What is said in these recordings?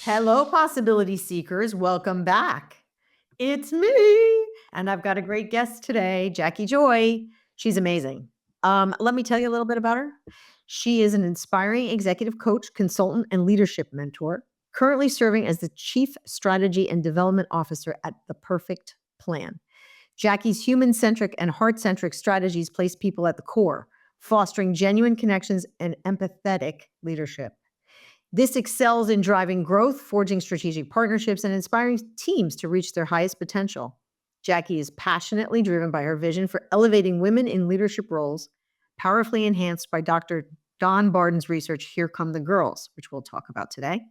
Hello, possibility seekers. Welcome back. It's me. And I've got a great guest today, Jackie Joy. She's amazing. Let me tell you a little bit about her. She is an inspiring executive coach, consultant, and leadership mentor, currently serving as the Chief Strategy and Development Officer at The Perfect Plan. Jackie's human centric and heart centric strategies place people at the core, fostering genuine connections and empathetic leadership. This excels in driving growth, forging strategic partnerships, and inspiring teams to reach their highest potential. Jackie is passionately driven by her vision for elevating women in leadership roles, powerfully enhanced by Dr. Don Barden's research, Here Come the Girls, which we'll talk about today.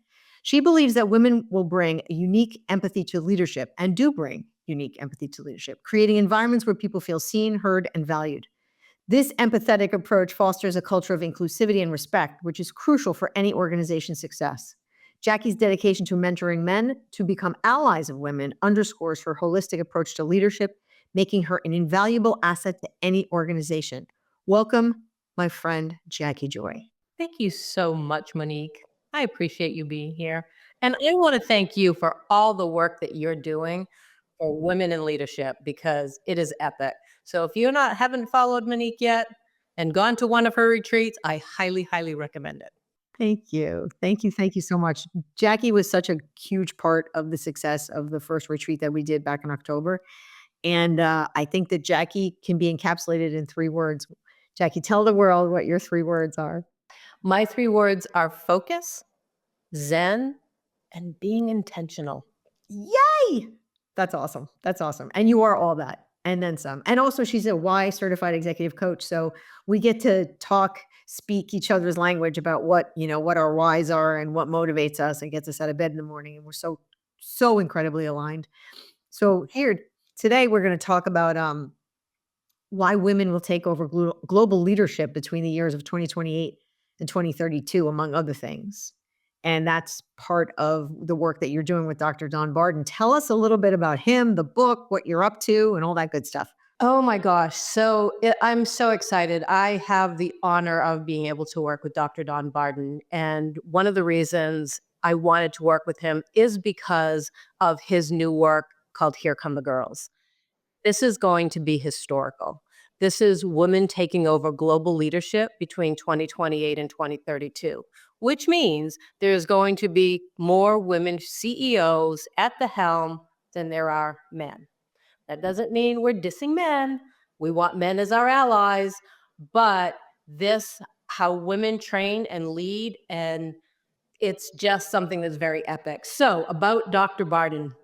She believes that women will bring a unique empathy to leadership and do bring unique empathy to leadership, creating environments where people feel seen, heard, and valued. This empathetic approach fosters a culture of inclusivity and respect, which is crucial for any organization's success. Jackie's dedication to mentoring men to become allies of women underscores her holistic approach to leadership, making her an invaluable asset to any organization. Welcome, my friend, Jackie Joy. Thank you so much, Monique. I appreciate you being here. And I want to thank you for all the work that you're doing for women in leadership because it is epic. So if haven't followed Monique yet and gone to one of her retreats, I highly, highly recommend it. Thank you. Thank you. Thank you so much. Jackie was such a huge part of the success of the first retreat that we did back in October. And I think that Jackie can be encapsulated in 3 words. Jackie, tell the world what your 3 words are. My 3 words are focus, zen, and being intentional. Yay! That's awesome. That's awesome. And you are all that and then some. And also she's a Y certified executive coach. So we get to speak each other's language about what our whys are and what motivates us and gets us out of bed in the morning. And we're so incredibly aligned. So here today we're going to talk about why women will take over global leadership between the years of 2028 and 2032, among other things. And that's part of the work that you're doing with Dr. Don Barden. Tell us a little bit about him, the book, what you're up to, and all that good stuff. Oh my gosh. I'm so excited. I have the honor of being able to work with Dr. Don Barden. And one of the reasons I wanted to work with him is because of his new work called Here Come the Girls. This is going to be historical. This is women taking over global leadership between 2028 and 2032, which means there's going to be more women CEOs at the helm than there are men. That doesn't mean we're dissing men. We want men as our allies, but how women train and lead, and it's just something that's very epic. So about Dr. Barden,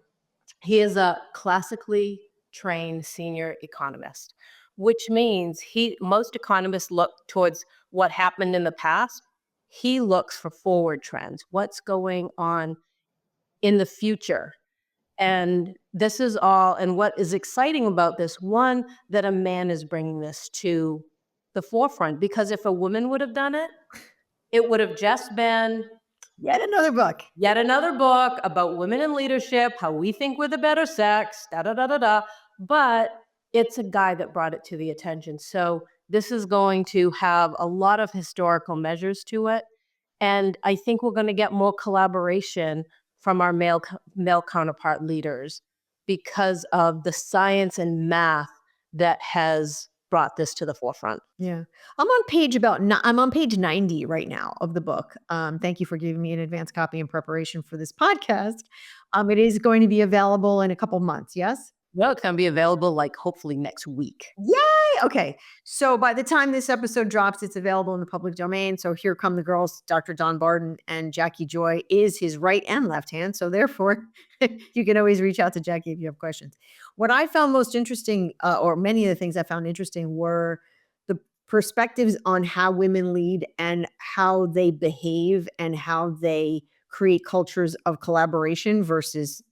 he is a classically trained senior economist, which means most economists look towards what happened in the past. He looks for forward trends, what's going on in the future. And this is all, and what is exciting about this, one, that a man is bringing this to the forefront, because if a woman would have done it, it would have just been Yet another book about women in leadership, how we think we're the better sex, da-da-da-da-da. But it's a guy that brought it to the attention. So this is going to have a lot of historical measures to it. And I think we're going to get more collaboration from our male counterpart leaders because of the science and math that has brought this to the forefront. Yeah. I'm on page 90 right now of the book. Thank you for giving me an advance copy in preparation for this podcast. It is going to be available in a couple months. Yes. Well, it's going to be available hopefully next week. Yay! Okay. So by the time this episode drops, it's available in the public domain. So Here Come the Girls, Dr. Don Barden and Jackie Joy is his right and left hand. So therefore, you can always reach out to Jackie if you have questions. What I found most interesting, or many of the things I found interesting, were the perspectives on how women lead and how they behave and how they create cultures of collaboration versus,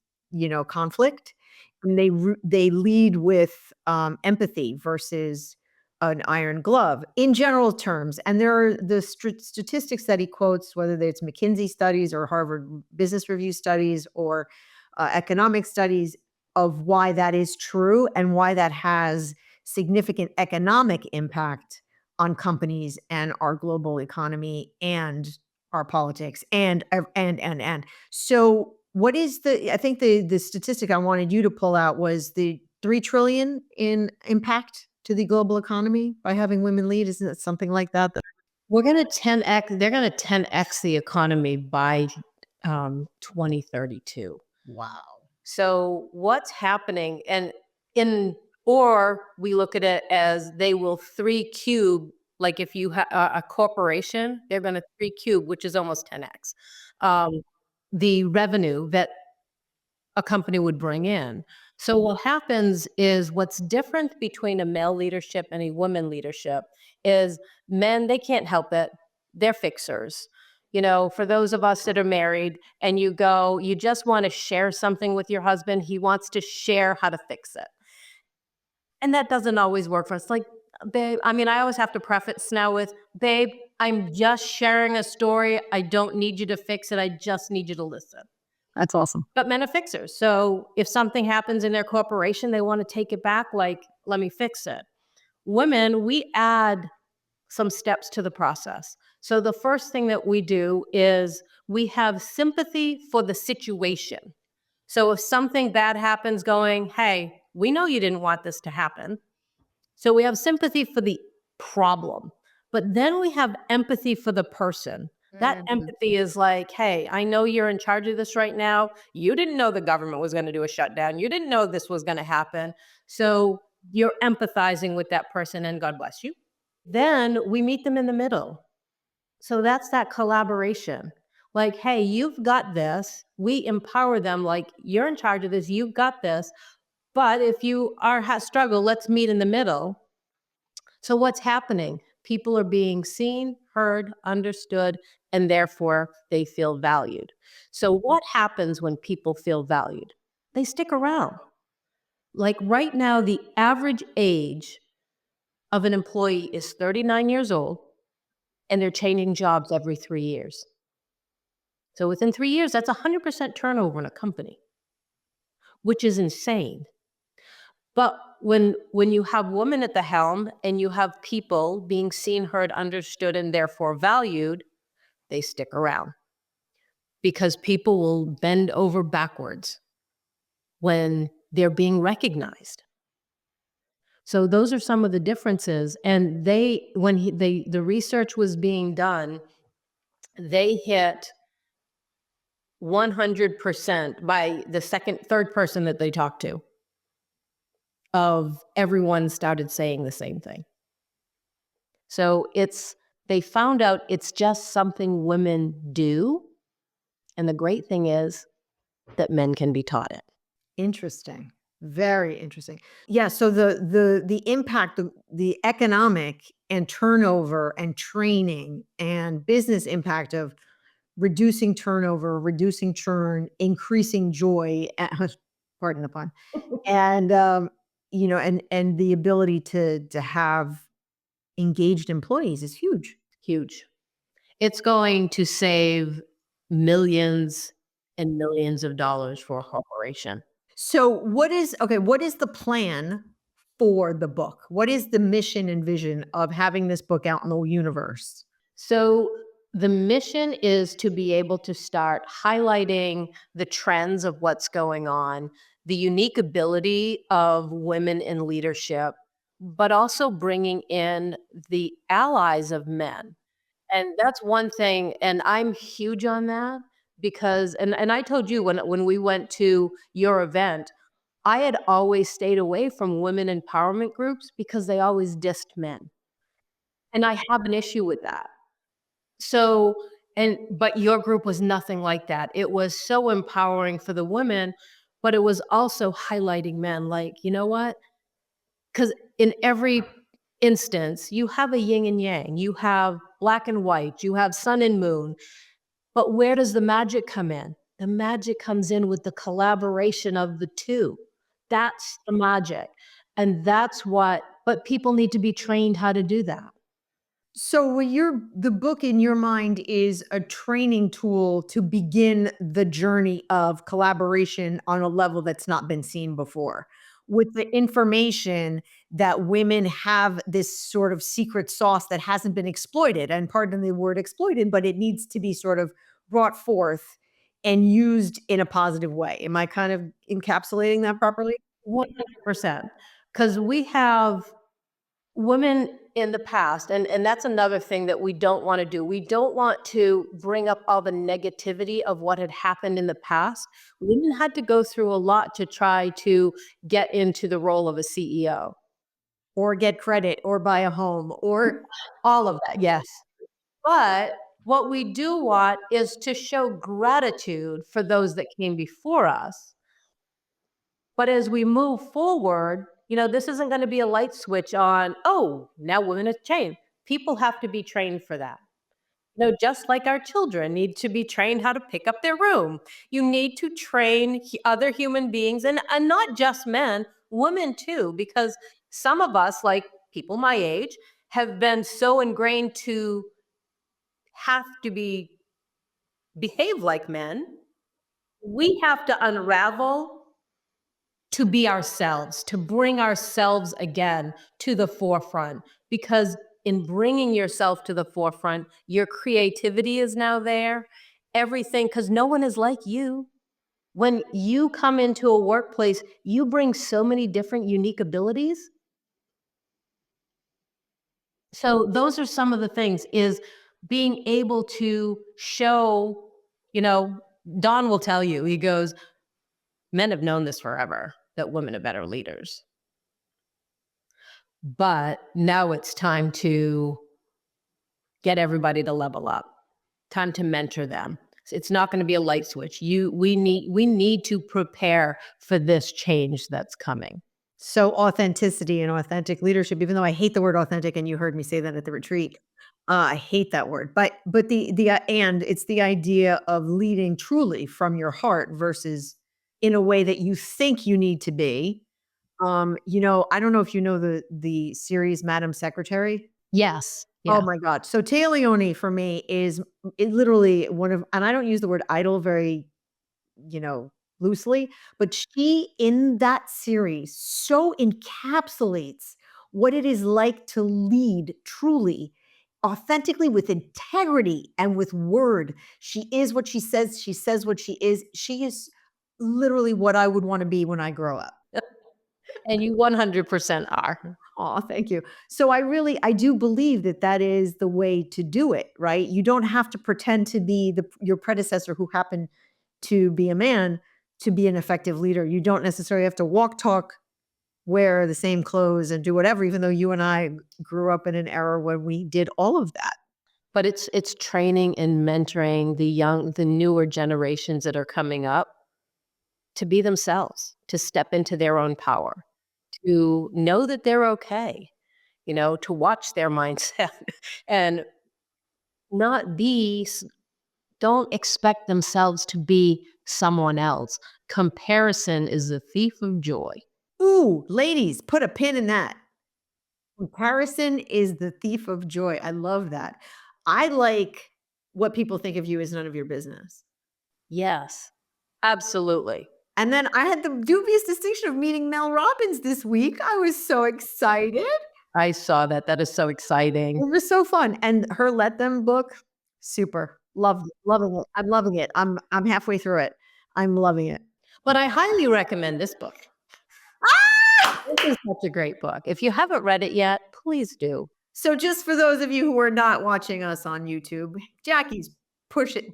conflict. And they lead with empathy versus an iron glove in general terms. And there are the statistics that he quotes, whether it's McKinsey studies or Harvard Business Review studies or economic studies, of why that is true and why that has significant economic impact on companies and our global economy and our politics and. So what is I think the statistic I wanted you to pull out was the 3 trillion in impact to the global economy by having women lead. Isn't it something like that? We're gonna 10x they're gonna 10x the economy by 2032. Wow. So what's happening in or we look at it as they will 3 cube, like if you have a corporation, they're going to 3 cube, which is almost 10x the revenue that a company would bring in. So what happens is what's different between a male leadership and a woman leadership is men, they can't help it. They're fixers. You know, for those of us that are married and you just want to share something with your husband, he wants to share how to fix it. And that doesn't always work for us. Like, babe, I mean, I always have to preface now with, babe, I'm just sharing a story. I don't need you to fix it. I just need you to listen. That's awesome. But men are fixers. So if something happens in their corporation, they want to take it back, like, let me fix it. Women, we add some steps to the process. So the first thing that we do is we have sympathy for the situation. So if something bad happens, going, hey, we know you didn't want this to happen. So we have sympathy for the problem, but then we have empathy for the person. That empathy is like, hey, I know you're in charge of this right now. You didn't know the government was going to do a shutdown. You didn't know this was going to happen. So you're empathizing with that person, and God bless you. Then we meet them in the middle. So that's that collaboration. Like, hey, you've got this. We empower them, like, you're in charge of this. You've got this. But if you struggle, let's meet in the middle. So what's happening? People are being seen, heard, understood, and therefore they feel valued. So what happens when people feel valued? They stick around. Like right now, the average age of an employee is 39 years old, and they're changing jobs every 3 years. So within 3 years, that's 100% turnover in a company, which is insane. But when you have women at the helm and you have people being seen, heard, understood, and therefore valued, they stick around because people will bend over backwards when they're being recognized. So those are some of the differences. And the research was being done, they hit 100% by the third person that they talked to. Of everyone started saying the same thing. So they found out it's just something women do. And the great thing is that men can be taught it. Interesting. Very interesting. Yeah. So the impact, the economic and turnover and training and business impact of reducing turnover, reducing churn, increasing joy, pardon the pun, and and the ability to have engaged employees is huge. Huge. It's going to save millions and millions of dollars for a corporation. So what is the plan for the book? What is the mission and vision of having this book out in the universe? So the mission is to be able to start highlighting the trends of what's going on, the unique ability of women in leadership, but also bringing in the allies of men. And that's one thing, and I'm huge on that because and I told you when we went to your event, I had always stayed away from women empowerment groups because they always dissed men. And I have an issue with that. So, but your group was nothing like that. It was so empowering for the women, but it was also highlighting men like, you know what? Because in every instance, you have a yin and yang, you have black and white, you have sun and moon. But where does the magic come in? The magic comes in with the collaboration of the two. That's the magic. And but people need to be trained how to do that. So the book in your mind is a training tool to begin the journey of collaboration on a level that's not been seen before. with the information that women have this sort of secret sauce that hasn't been exploited. And pardon the word exploited, but it needs to be sort of brought forth and used in a positive way. Am I kind of encapsulating that properly? 100%. Because we have women in the past, and that's another thing that we don't want to do. We don't want to bring up all the negativity of what had happened in the past. Women had to go through a lot to try to get into the role of a CEO. Or get credit or buy a home or All of that, yes. But what we do want is to show gratitude for those that came before us. But as we move forward, this isn't going to be a light switch on, oh, now women are trained. People have to be trained for that. Just like our children need to be trained how to pick up their room. You need to train other human beings and not just men, women too, because some of us, like people my age, have been so ingrained to have to behave like men. We have to unravel to be ourselves, to bring ourselves again to the forefront. Because in bringing yourself to the forefront, your creativity is now there. Everything, because no one is like you. When you come into a workplace, you bring so many different unique abilities. So those are some of the things is being able to show, Don will tell you, he goes, men have known this forever, that women are better leaders. But now it's time to get everybody to level up. Time to mentor them. It's not going to be a light switch. We need to prepare for this change that's coming. so authenticity and authentic leadership, even though I hate the word authentic, and you heard me say that at the retreat. I hate that word, but and it's the idea of leading truly from your heart versus in a way that you think you need to be. I don't know if you know the series Madam Secretary. Yes. Oh Yeah. my god. So Taya Leone for me is literally one of, and I don't use the word idol very, you know, loosely, but she in that series so encapsulates what it is like to lead truly, authentically, with integrity and with word. She is what she says what she is. She is literally what I would want to be when I grow up. And you 100% are. Oh, thank you. So I do believe that that is the way to do it, right? You don't have to pretend to be your predecessor who happened to be a man to be an effective leader. You don't necessarily have to walk, talk, wear the same clothes and do whatever, even though you and I grew up in an era when we did all of that. But it's training and mentoring the newer generations that are coming up to be themselves, to step into their own power, to know that they're okay, to watch their mindset and not be, don't expect themselves to be someone else. Comparison is the thief of joy. Ooh, ladies, put a pin in that. Comparison is the thief of joy. I love that. I like what people think of you is none of your business. Yes, absolutely. And then I had the dubious distinction of meeting Mel Robbins this week. I was so excited. I saw that. That is so exciting. It was so fun. And her Let Them book, super. Loving it. I'm loving it. I'm halfway through it. I'm loving it. But I highly recommend this book. Ah! This is such a great book. If you haven't read it yet, please do. So just for those of you who are not watching us on YouTube, Jackie's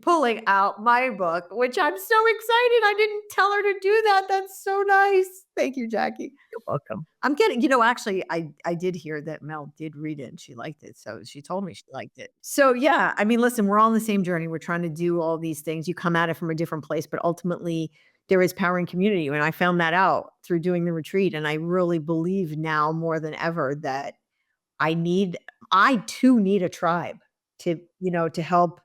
pulling out my book, which I'm so excited. I didn't tell her to do that. That's so nice. Thank you, Jackie. You're welcome. I'm getting, actually, I did hear that Mel did read it and she liked it. So she told me she liked it. So yeah, I mean, listen, we're all on the same journey. We're trying to do all these things. You come at it from a different place, but ultimately there is power in community. And I found that out through doing the retreat. And I really believe now more than ever that I too need a tribe to, to help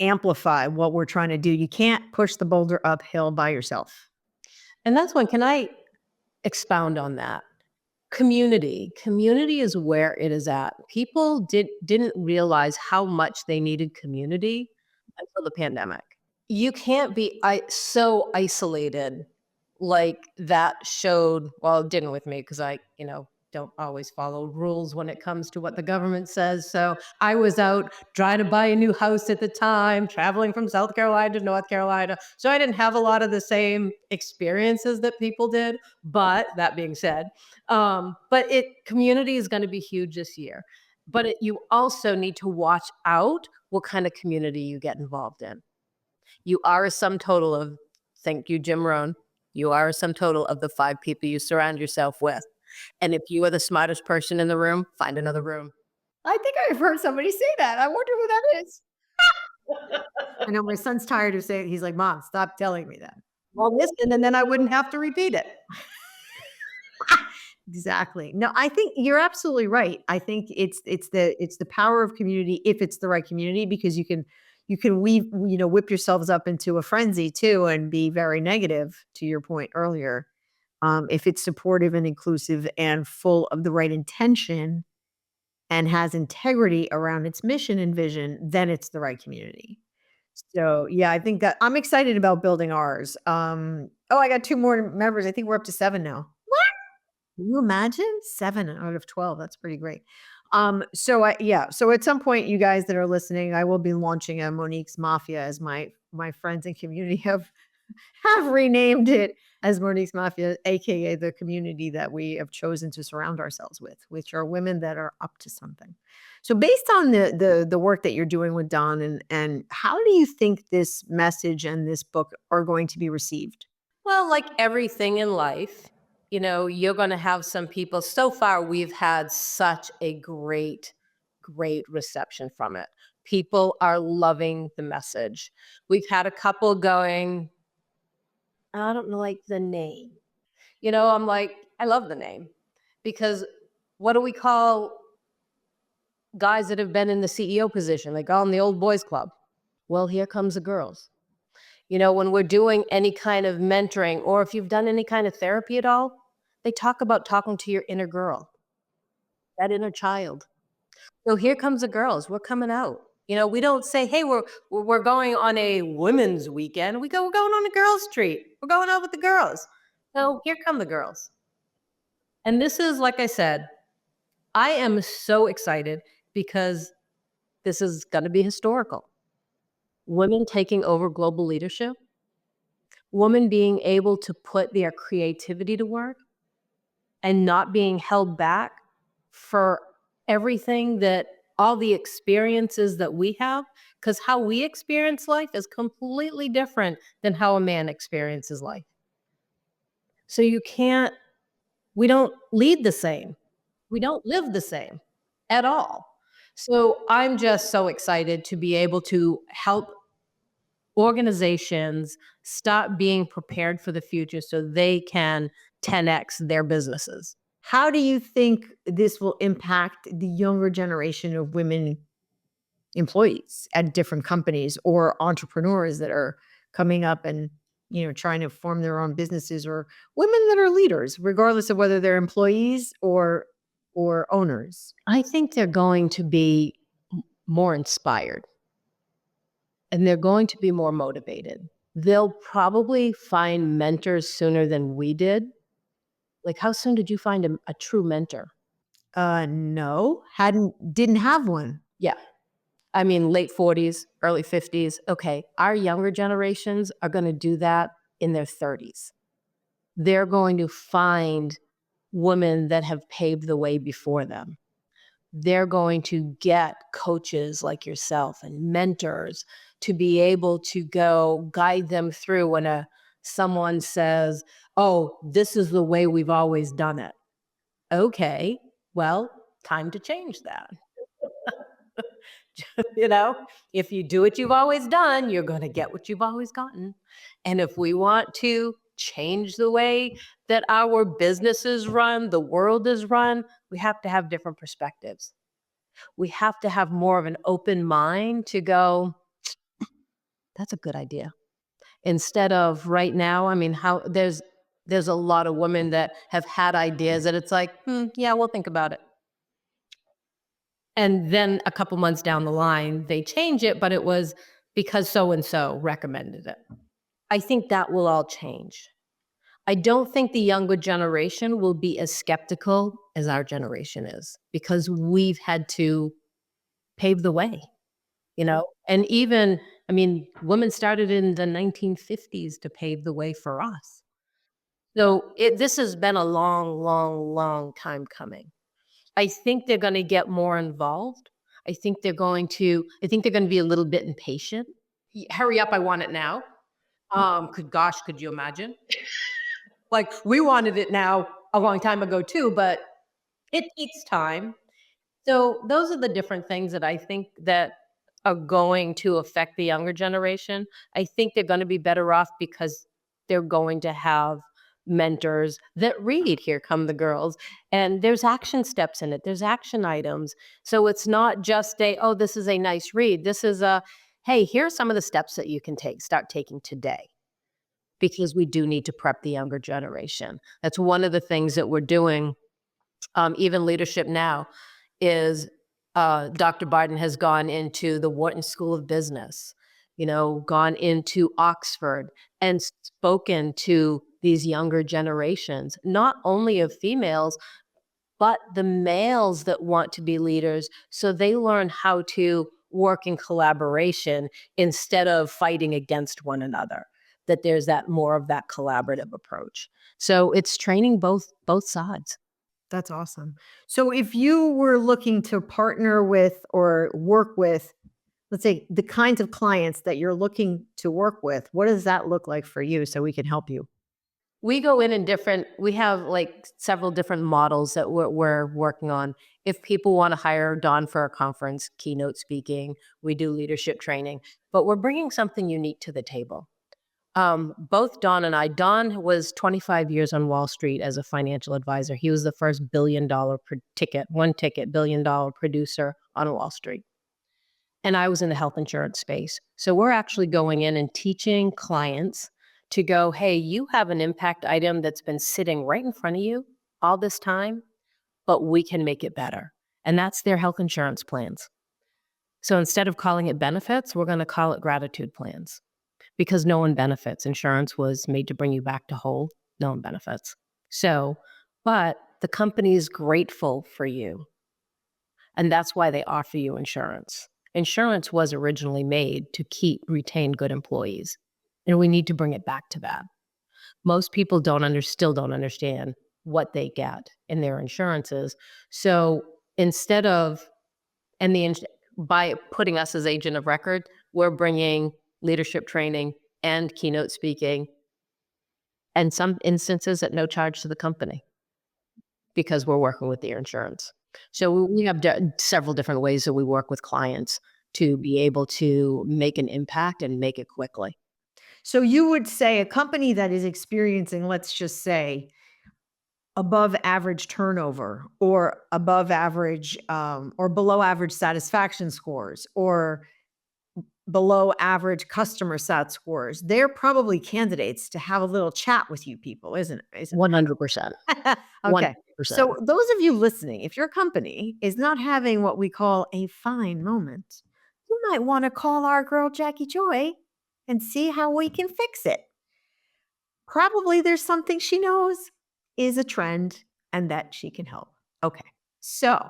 amplify what we're trying to do. You can't push the boulder uphill by yourself. And that's when, can I expound on that? Community is where it is at. People didn't realize how much they needed community until the pandemic. You can't be so isolated like that showed, well, it didn't with me because I, don't always follow rules when it comes to what the government says. So I was out trying to buy a new house at the time, traveling from South Carolina to North Carolina. So I didn't have a lot of the same experiences that people did. But that being said, community is going to be huge this year. But you also need to watch out what kind of community you get involved in. You are a sum total of, thank you, Jim Rohn, you are a sum total of the 5 people you surround yourself with. And if you are the smartest person in the room, find another room. I think I've heard somebody say that. I wonder who that is. I know my son's tired of saying, he's like, "Mom, stop telling me that." Well, listen, and then I wouldn't have to repeat it. Exactly. No, I think you're absolutely right. I think it's the power of community if it's the right community, because you can whip yourselves up into a frenzy too and be very negative, to your point earlier. If it's supportive and inclusive and full of the right intention and has integrity around its mission and vision, then it's the right community. So, yeah, I think that I'm excited about building ours. I got 2 more members. I think we're up to 7 now. Can you imagine? 7 out of 12. That's pretty great. So at some point, you guys that are listening, I will be launching a Monique's Mafia, as my friends and community have renamed it as Monique's Mafia, aka the community that we have chosen to surround ourselves with, which are women that are up to something. So based on the work that you're doing with Don, and how do you think this message and this book are going to be received? Well, like everything in life, you're going to have some people. So far, we've had such a great, great reception from it. People are loving the message. We've had a couple going, I don't know, like the name. I'm like, I love the name because what do we call guys that have been in the CEO position? They call them the old boys club. Well, here comes the girls. When we're doing any kind of mentoring or if you've done any kind of therapy at all, they talk about talking to your inner girl, that inner child. So here comes the girls. We're coming out. We don't say, "Hey, we're going on a women's weekend." We're going on a girls' treat. We're going out with the girls. So here come the girls. And this is, like I said, I am so excited because this is going to be historical. Women taking over global leadership, women being able to put their creativity to work and not being held back for everything that all the experiences that we have, because how we experience life is completely different than how a man experiences life. So we don't lead the same. We don't live the same at all. So I'm just so excited to be able to help organizations stop being prepared for the future so they can 10x their businesses. How do you think this will impact the younger generation of women employees at different companies or entrepreneurs that are coming up and trying to form their own businesses, or women that are leaders, regardless of whether they're employees or owners? I think they're going to be more inspired and they're going to be more motivated. They'll probably find mentors sooner than we did. Like, how soon did you find a true mentor? No, didn't have one. Yeah. I mean, late 40s, early 50s. Okay. Our younger generations are going to do that in their 30s. They're going to find women that have paved the way before them. They're going to get coaches like yourself and mentors to be able to go guide them through when someone says, "Oh, this is the way we've always done it." Okay, well, time to change that. you know, if you do what you've always done, you're going to get what you've always gotten. And if we want to change the way that our businesses run, the world is run, we have to have different perspectives. We have to have more of an open mind to go, that's a good idea. Instead of right now, I mean, how there's a lot of women that have had ideas that it's like, yeah, we'll think about it. And then a couple months down the line, they change it, but it was because so and so recommended it. I think that will all change. I don't think the younger generation will be as skeptical as our generation is because we've had to pave the way, you know? And even, I mean, women started in the 1950s to pave the way for us. So this has been a long, long, long time coming. I think they're going to get more involved. I think they're going to be a little bit impatient. Hurry up, I want it now. Could you imagine? Like we wanted it now a long time ago too, but it takes time. So those are the different things that I think that are going to affect the younger generation. I think they're going to be better off because they're going to have mentors that read Here Come the Girls, and there's action steps in it. There's action items. So it's not just oh, this is a nice read. This is hey, here are some of the steps that you can start taking today, because we do need to prep the younger generation. That's one of the things that we're doing. Even Leadership Now is Dr. Barden has gone into the Wharton School of Business, gone into Oxford and spoken to these younger generations, not only of females, but the males that want to be leaders. So they learn how to work in collaboration instead of fighting against one another, that there's that more of that collaborative approach. So it's training both sides. That's awesome. So if you were looking to partner with or work with, let's say, the kinds of clients that you're looking to work with, what does that look like for you so we can help you? We go in we have like several different models that we're working on. If people want to hire Dawn for a conference, keynote speaking, we do leadership training, but we're bringing something unique to the table. Both Don was 25 years on Wall Street as a financial advisor. He was the first $1 billion $1 billion producer on Wall Street. And I was in the health insurance space. So we're actually going in and teaching clients to go, hey, you have an impact item that's been sitting right in front of you all this time, but we can make it better. And that's their health insurance plans. So instead of calling it benefits, we're going to call it gratitude plans, because no one benefits. Insurance was made to bring you back to whole. No one benefits. So, but the company is grateful for you. And that's why they offer you insurance. Insurance was originally made to retain good employees. And we need to bring it back to that. Most people still don't understand what they get in their insurances. So instead of, by putting us as agent of record, we're bringing leadership training and keynote speaking, and some instances at no charge to the company, because we're working with their insurance. So we have several different ways that we work with clients to be able to make an impact and make it quickly. So you would say a company that is experiencing, let's just say, above average turnover or above average or below average satisfaction scores or below average customer sat scores, they're probably candidates to have a little chat with you people, isn't it? 100%. Okay. 100%. So those of you listening, if your company is not having what we call a fine moment, you might want to call our girl Jackie Joy and see how we can fix it. Probably there's something she knows is a trend and that she can help. Okay. So,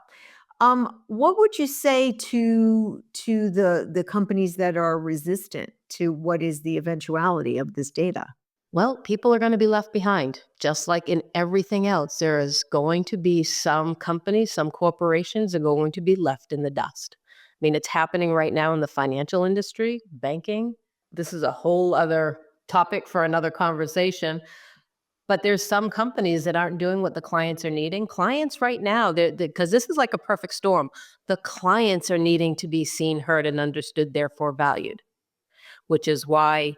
what would you say to the companies that are resistant to what is the eventuality of this data? Well, people are going to be left behind. Just like in everything else, there is going to be some companies, some corporations are going to be left in the dust. I mean, it's happening right now in the financial industry, banking. This is a whole other topic for another conversation. But there's some companies that aren't doing what the clients are needing. Clients right now, because this is like a perfect storm, the clients are needing to be seen, heard, and understood, therefore valued, which is why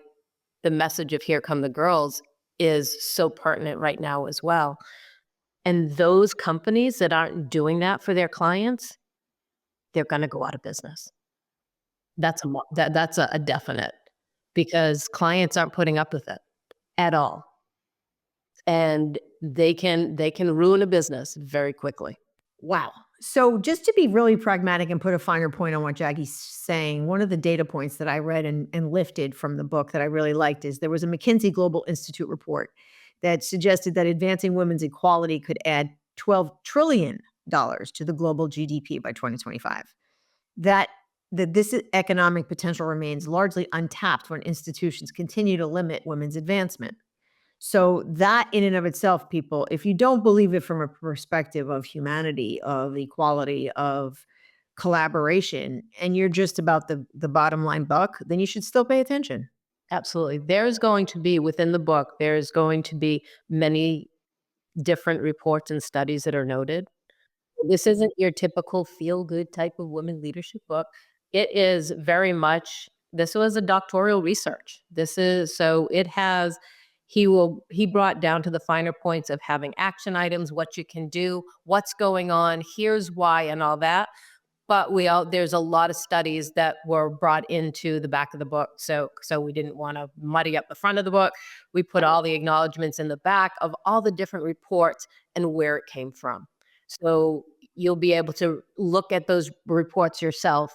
the message of Here Come the Girls is so pertinent right now as well. And those companies that aren't doing that for their clients, they're going to go out of business. That's a definite, because clients aren't putting up with it at all. And they can ruin a business very quickly. Wow. So just to be really pragmatic and put a finer point on what Jackie's saying, one of the data points that I read and lifted from the book that I really liked is there was a McKinsey Global Institute report that suggested that advancing women's equality could add $12 trillion to the global GDP by 2025. That this economic potential remains largely untapped when institutions continue to limit women's advancement. So that in and of itself, people, if you don't believe it from a perspective of humanity, of equality, of collaboration, and you're just about the bottom line buck, then you should still pay attention. Absolutely. There's going to be within the book, there's going to be many different reports and studies that are noted. This isn't your typical feel good type of women leadership book. It is very much, this was a doctoral research. This is, so it has, he brought down to the finer points of having action items, what you can do, what's going on, here's why, and all that. But there's a lot of studies that were brought into the back of the book. So we didn't want to muddy up the front of the book. We put all the acknowledgments in the back of all the different reports and where it came from. So you'll be able to look at those reports yourself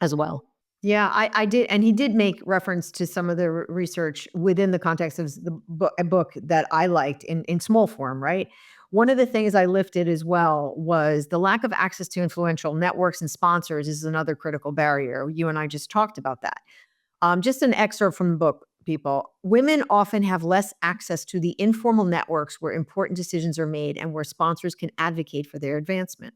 as well. Yeah, I did, and he did make reference to some of the research within the context of the book, a book that I liked in small form, right? One of the things I lifted as well was the lack of access to influential networks and sponsors is another critical barrier. You and I just talked about that. Just an excerpt from the book, people. Women often have less access to the informal networks where important decisions are made and where sponsors can advocate for their advancement.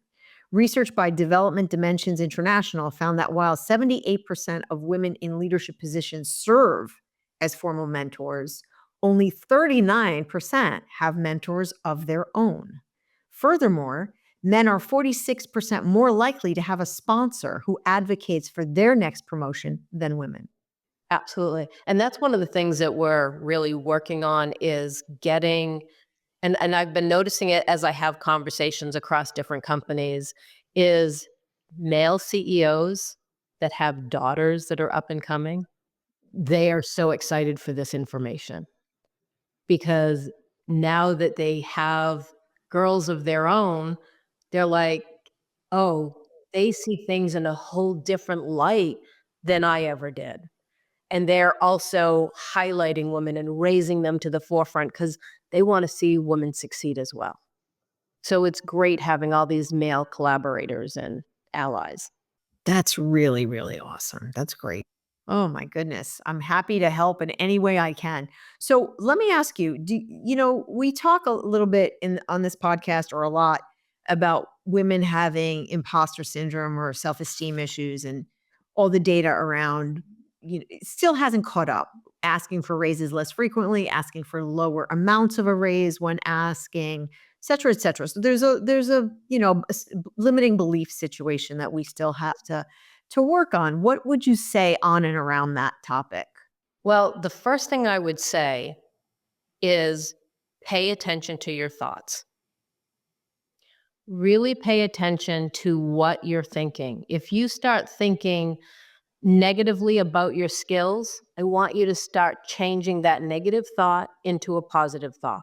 Research by Development Dimensions International found that while 78% of women in leadership positions serve as formal mentors, only 39% have mentors of their own. Furthermore, men are 46% more likely to have a sponsor who advocates for their next promotion than women. Absolutely. And that's one of the things that we're really working on is getting, and I've been noticing it as I have conversations across different companies, is male CEOs that have daughters that are up and coming, they are so excited for this information because now that they have girls of their own, they're like, oh, they see things in a whole different light than I ever did. And they're also highlighting women and raising them to the forefront because they want to see women succeed as well. So it's great having all these male collaborators and allies. That's really, really awesome. That's great. Oh my goodness. I'm happy to help in any way I can. So let me ask you, we talk a little bit on this podcast or a lot about women having imposter syndrome or self-esteem issues and all the data around, it still hasn't caught up. Asking for raises less frequently, asking for lower amounts of a raise when asking, et cetera, et cetera. So there's a limiting belief situation that we still have to work on. What would you say on and around that topic? Well, the first thing I would say is pay attention to your thoughts. Really pay attention to what you're thinking. If you start thinking negatively about your skills, I want you to start changing that negative thought into a positive thought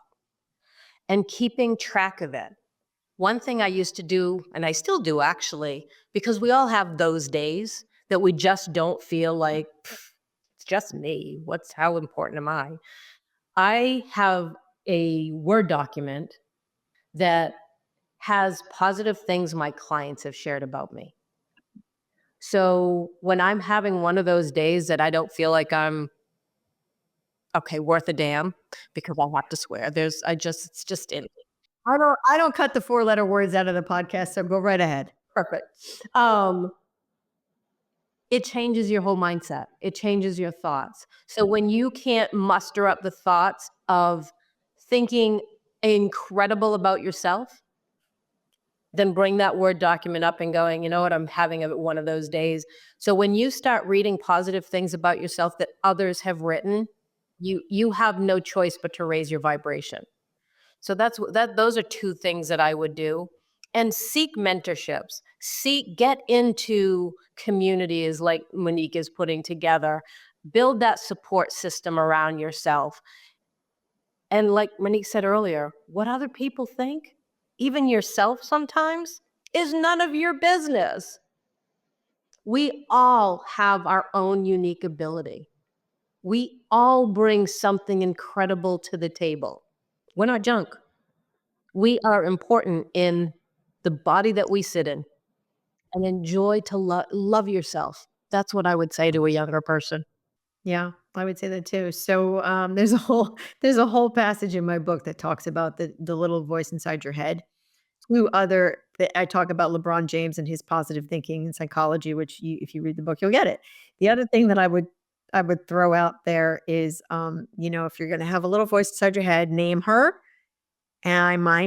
and keeping track of it. One thing I used to do, and I still do actually, because we all have those days that we just don't feel like, it's just me. How important am I? I have a Word document that has positive things my clients have shared about me. So when I'm having one of those days that I don't feel like I'm worth a damn, because I'll have to swear. It's just in I don't cut the 4-letter words out of the podcast, so go right ahead. perfect. It changes your whole mindset. It changes your thoughts. So when you can't muster up the thoughts of thinking incredible about yourself, then bring that Word document up and going, you know what, I'm having one of those days. So when you start reading positive things about yourself that others have written, you have no choice but to raise your vibration. So those are two things that I would do. And seek mentorships. Get into communities like Monique is putting together. Build that support system around yourself. And like Monique said earlier, what other people think, even yourself sometimes, is none of your business. We all have our own unique ability. We all bring something incredible to the table. We're not junk. We are important in the body that we sit in, and enjoy to love yourself. That's what I would say to a younger person. Yeah, I would say that too. So, there's a whole there's a whole passage in my book that talks about the little voice inside your head. 2 other that I talk about LeBron James and his positive thinking and psychology, which if you read the book, you'll get it. The other thing that I would throw out there is, if you're gonna have a little voice inside your head, name her. And my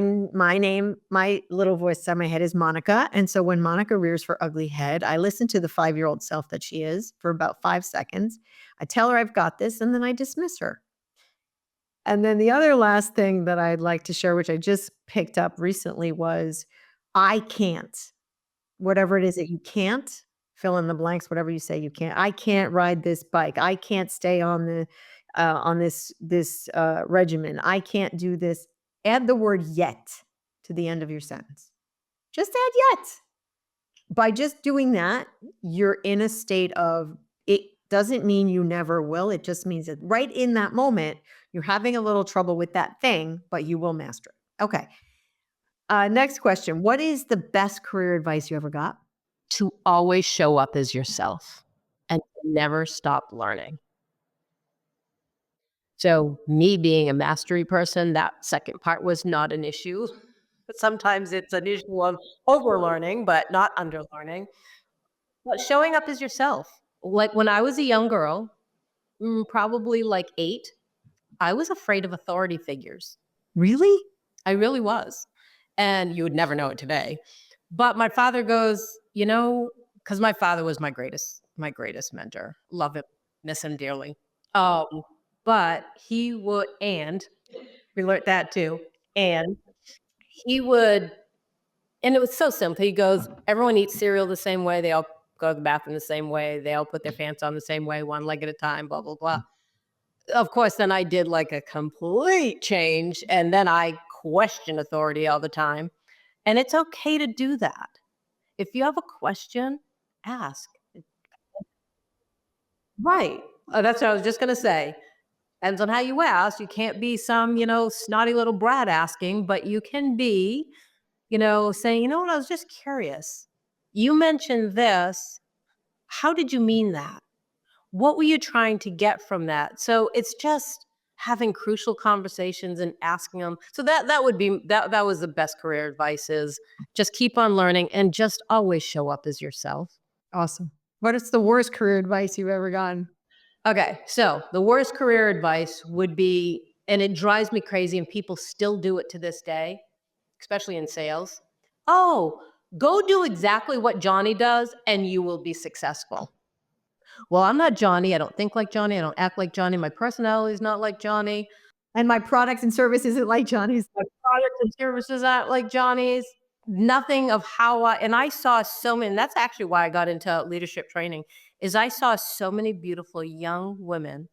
name, my little voice inside my head is Monica. And so when Monica rears her ugly head, I listen to the 5-year-old self that she is for about 5 seconds. I tell her I've got this, and then I dismiss her. And then the other last thing that I'd like to share, which I just picked up recently, was I can't. Whatever it is that you can't, fill in the blanks, whatever you say you can't. I can't ride this bike. I can't stay on this regimen. I can't do this. Add the word yet to the end of your sentence. Just add yet. By just doing that, you're in a state of it doesn't mean you never will. It just means that right in that moment, you're having a little trouble with that thing, but you will master it. Okay. Next question. What is the best career advice you ever got? To always show up as yourself and never stop learning. So, me being a mastery person, that second part was not an issue. But sometimes it's an issue of overlearning, but not underlearning. But showing up as yourself. Like when I was a young girl, probably like 8, I was afraid of authority figures. Really? I really was. And you would never know it today. But my father goes, because my father was my greatest mentor. Love him, miss him dearly. Um, but he would, and we learned that too. And he would, and it was so simple. He goes, everyone eats cereal the same way. They all go to the bathroom the same way. They all put their pants on the same way, one leg at a time, blah, blah, blah. Of course, then I did like a complete change. And then I question authority all the time. And it's okay to do that. If you have a question, ask. Right. That's what I was just going to say. Depends on how you ask. You can't be some, snotty little brat asking, but you can be, saying, what, I was just curious. You mentioned this. How did you mean that? What were you trying to get from that? So it's just having crucial conversations and asking them. So that would be that was the best career advice is just keep on learning and just always show up as yourself. Awesome. What is the worst career advice you've ever gotten? Okay, so the worst career advice would be, and it drives me crazy, and people still do it to this day, especially in sales. Oh, go do exactly what Johnny does and you will be successful. Well, I'm not Johnny. I don't think like Johnny. I don't act like Johnny. My personality is not like Johnny. And my products and service isn't like Johnny's. My products and services aren't like Johnny's. Nothing of how and I saw so many, and that's actually why I got into leadership training, is I saw so many beautiful young women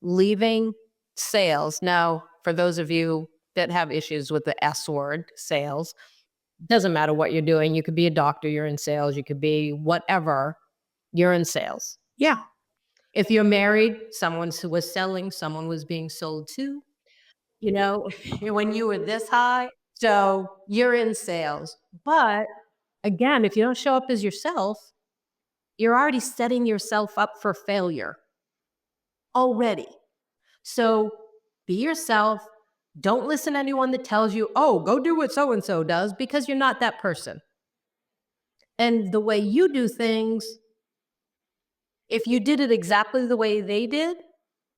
leaving sales. Now, for those of you that have issues with the S word, sales, doesn't matter what you're doing. You could be a doctor, you're in sales. You could be whatever, you're in sales. Yeah. If you're married, someone who was selling, someone was being sold to, when you were this high. So you're in sales. But again, if you don't show up as yourself, you're already setting yourself up for failure already. So be yourself. Don't listen to anyone that tells you, oh, go do what so and so does, because you're not that person. And the way you do things, if you did it exactly the way they did,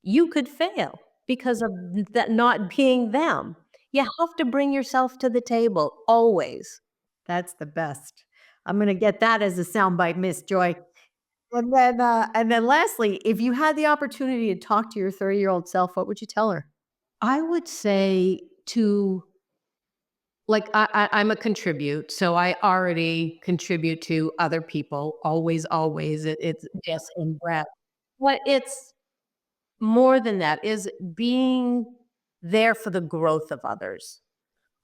you could fail because of that not being them. You have to bring yourself to the table always. That's the best. I'm gonna get that as a soundbite, Miss Joy. And then lastly, if you had the opportunity to talk to your 30-year-old self, what would you tell her? I would say to, like, I'm a contribute, so I already contribute to other people. Always, always. It's just in breath. But it's more than that, is being there for the growth of others.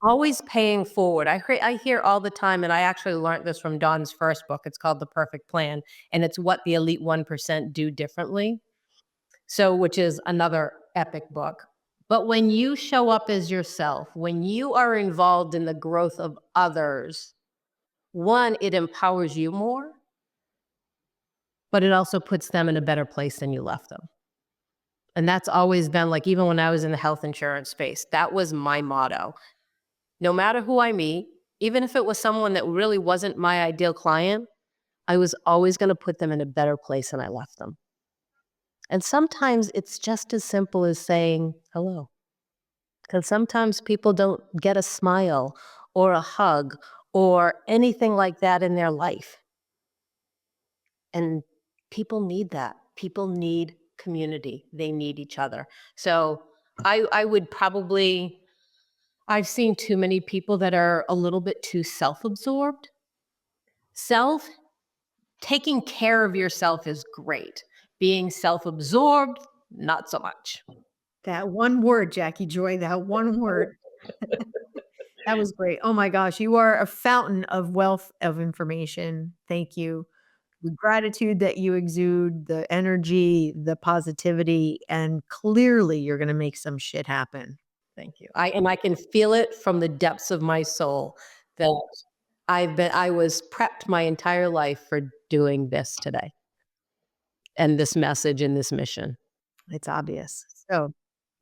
Always paying forward. I hear all the time, and I actually learned this from Don's first book. It's called The Perfect Plan, and it's what the elite 1% do differently. So, which is another epic book. But when you show up as yourself, when you are involved in the growth of others, one, it empowers you more, but it also puts them in a better place than you left them. And that's always been like, even when I was in the health insurance space, that was my motto. No matter who I meet, even if it was someone that really wasn't my ideal client, I was always going to put them in a better place than I left them. And sometimes it's just as simple as saying hello. Because sometimes people don't get a smile or a hug or anything like that in their life. And people need that. People need community. They need each other. So I would probably, I've seen too many people that are a little bit too self-absorbed. Taking care of yourself is great. Being self-absorbed, not so much. That one word, Jackie Joy, that one word. That was great. Oh my gosh, you are a fountain of wealth of information. Thank you. The gratitude that you exude, the energy, the positivity, and clearly you're going to make some shit happen. Thank you. I can feel it from the depths of my soul that I was prepped my entire life for doing this today and this message and this mission. It's obvious. So,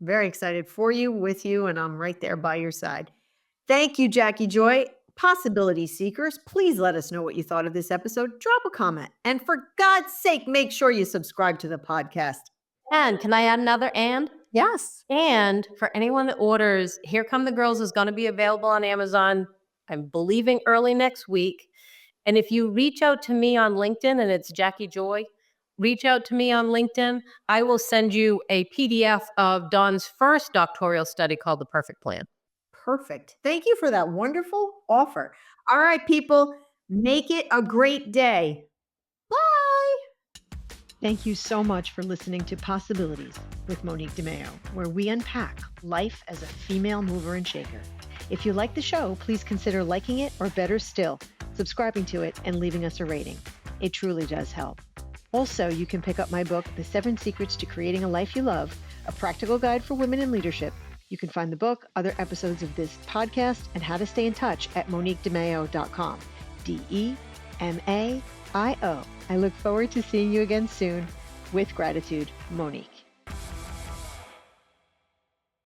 very excited for you, with you, and I'm right there by your side. Thank you, Jackie Joy. Possibility seekers, please let us know what you thought of this episode. Drop a comment. And for God's sake, make sure you subscribe to the podcast. And can I add another and? Yes. And for anyone that orders, Here Come the Girls is going to be available on Amazon, I'm believing early next week. And if you reach out to me on LinkedIn, and it's Jackie Joy, reach out to me on LinkedIn. I will send you a PDF of Dawn's first doctoral study called The Perfect Plan. Perfect. Thank you for that wonderful offer. All right, people, make it a great day. Bye. Thank you so much for listening to Possibilities with Monique de Maio, where we unpack life as a female mover and shaker. If you like the show, please consider liking it, or better still, subscribing to it and leaving us a rating. It truly does help. Also, you can pick up my book, The 7 Secrets to Creating a Life You Love, a practical guide for women in leadership. You can find the book, other episodes of this podcast, and how to stay in touch at moniquedemaio.com. DEMAIO. I look forward to seeing you again soon. With gratitude, Monique.